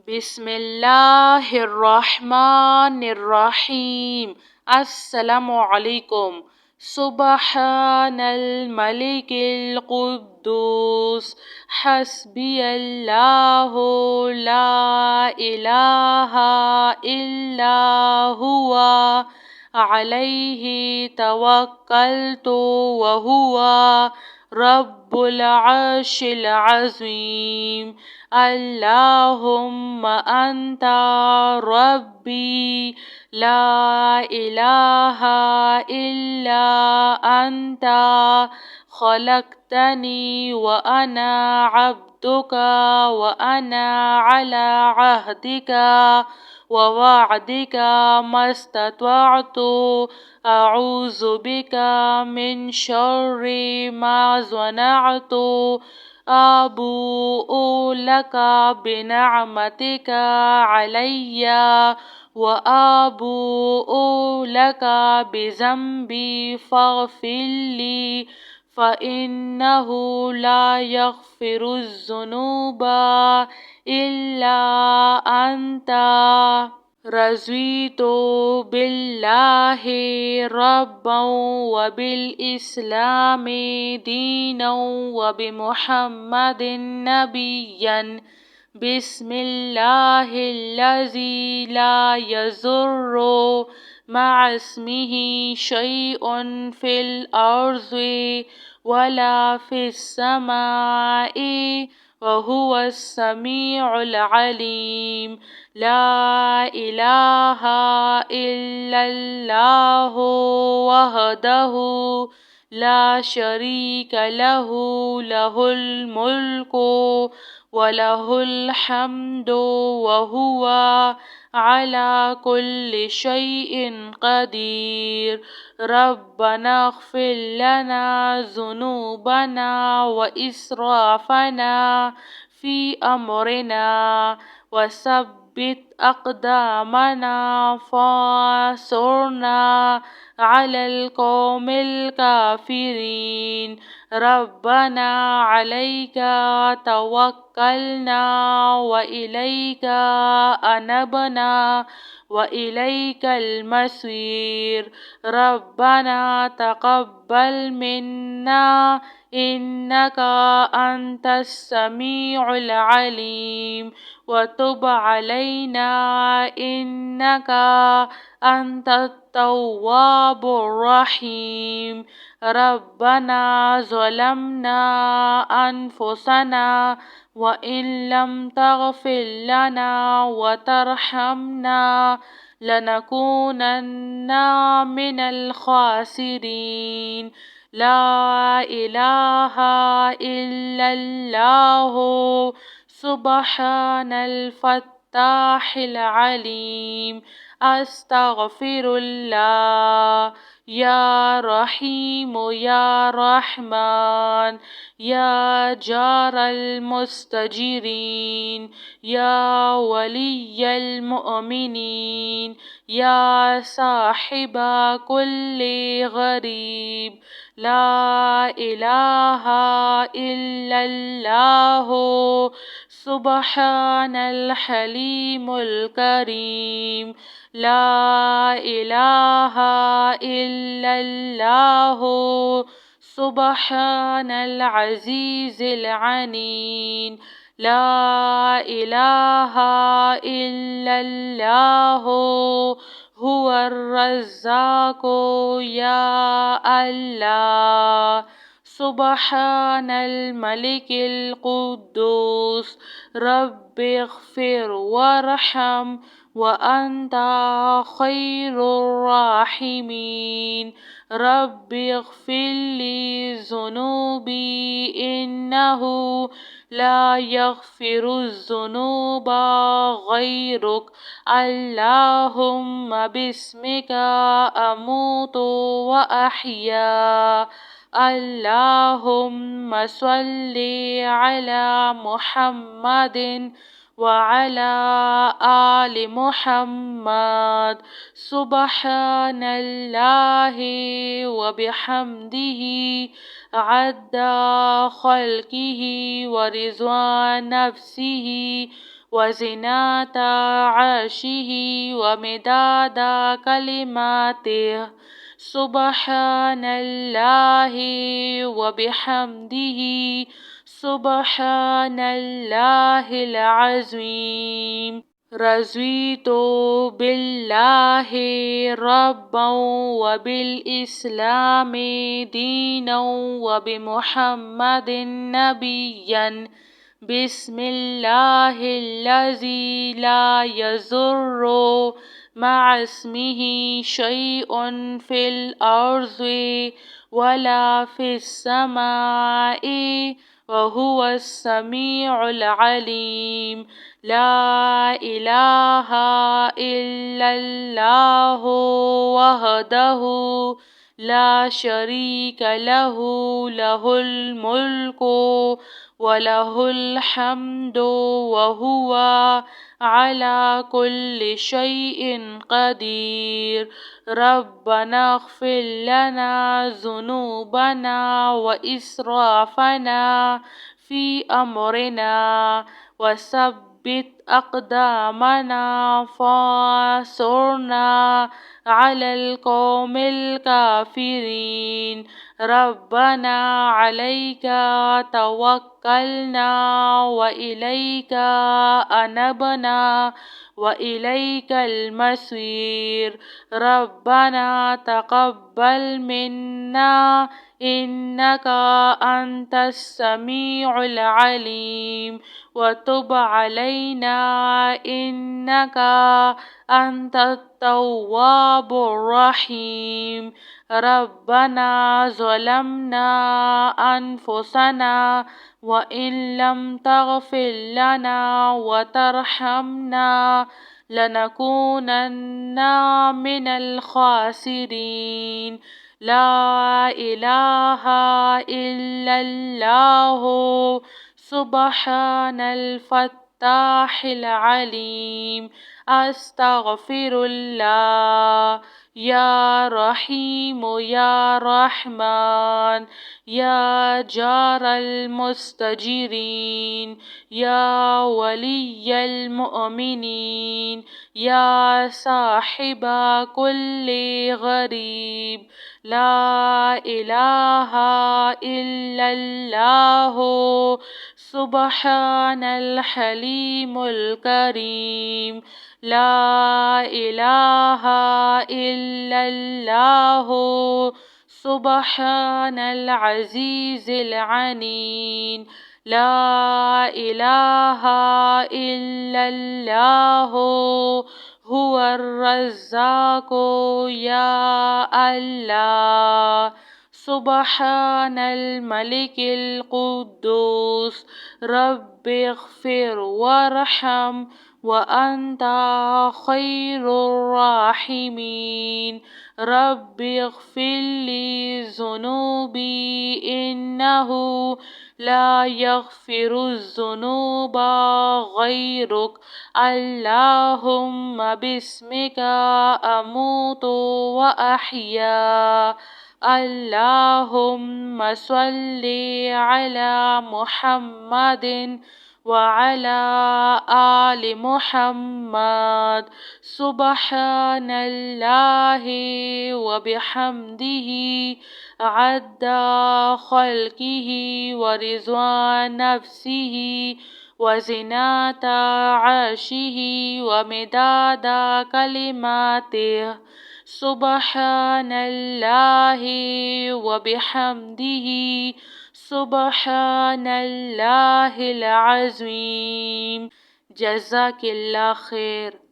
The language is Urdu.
بسم اللہ الرحمن الرحیم۔ السلام علیکم۔ سبحان الملک القدوس حسبی اللہ لا الہ الا ہوا علیہ توکلت وہو رب العرش العظیم۔ اللہم انت ربی لا الہ الا انت خلقتنی وانا عبدک وانا علی عہدک ووعدک ما استطعت اعوذ بک من شر ما صنعت ابوء لک بنعمتک علی وابوء لک بذنبی فاغفر لی فإنه لا يغفر الذنوب إلا أنت۔ رضیت باللہ ربا وبالاسلام دینا وبمحمد نبیا۔ بسم اللہ الذی لا یضر مع اسمہ شیء فی الارض ولا فی السماء وهو السمیع العلیم۔ لا الہ الا اللہ وحدہ لا شریک لہ لہ الملک ولہ الحمد وہو علی کل شیء قدیر۔ ربنا اغفر لنا ذنوبنا واسرافنا فی امرنا وثبت اقدامنا فانصرنا علی القوم الکافرین۔ ربنا علیک توکلنا والیک انبنا والیک المصیر۔ ربنا تقبل منا انک انت السمیع العلیم وتب علینا انک انت التواب الرحیم۔ ربنا ظلمنا انفسنا وان لم تغفر لنا وترحمنا لنکونن من الخاسرین۔ لا الہ الا اللہ سبحان الفتاح العلیم۔ استغفر اللہ۔ یا رحیم یا رحمن یا جار المستجیرین یا ولی المؤمنین یا صاحب کل غریب۔ لا الہ الا اللہ سبحان الحلیم الکریم۔ لا الہ الا اللہ سبحان العزیز العنین۔ لا الہ الا اللہ هو الرزاق یا اللہ۔ سبحان الملک القدوس رب اغفر وارحم وانت خیر الراحمین۔ رب اغفر لی ذنوبی انہ لا یغفر الذنوب غیرک۔ اللہم باسمک اموت واحیا۔ اللہم صلی علی محمد وعلی آل محمد۔ سبحان اللہ وبحمدہ عدد خلقہ ورضوان نفسہ وزنة عرشه ومداد كلماته سبحان الله وبحمده سبحان الله العظيم رضيت بالله ربا وبالإسلام دينا وبمحمد نبيا بسم الله الذي لا يضر مع اسمه شيء في الأرض ولا في السماء وهو السميع العليم لا إله إلا الله وحده لا شريك له له الملك وله الحمد وهو على كل شيء قدير ربنا اغفر لنا ذنوبنا وإسرافنا في أمرنا وثبت أقدامنا فانصرنا على القوم الكافرين ربنا عليك توكلنا وإليك أنبنا وإليك المصير ربنا تقبل منا إنك أنت السميع العليم وتب علينا إنك أنت التواب الرحيم ربنا ظلمنا أنفسنا وإن لم تغفر لنا وترحمنا لنكونن من الخاسرين لا إله إلا الله سبحان الفتاح العليم أستغفر الله يا رحيم يا رحمن يا جار المستجيرين يا ولي المؤمنين يا صاحب كل غريب لا إله إلا الله سبحان الحليم الكريم لا إله إلا الله سبحان العزيز العنين لا إله إلا الله هو الرزاق يا الله سبحان الملك القدوس رب اغفر وارحم وأنت خير الراحمين رب اغفر لي ذنوبي إنه لا يغفر الذنوب غيرك اللهم باسمك أموت وأحيا اللهم صل على محمد وعلى آل محمد سبحان الله وبحمده عد خلقه ورضوان نفسه وزنة عرشه ومداد كلماته سبحان الله وبحمده سبحان الله العظيم جزاك الله خير.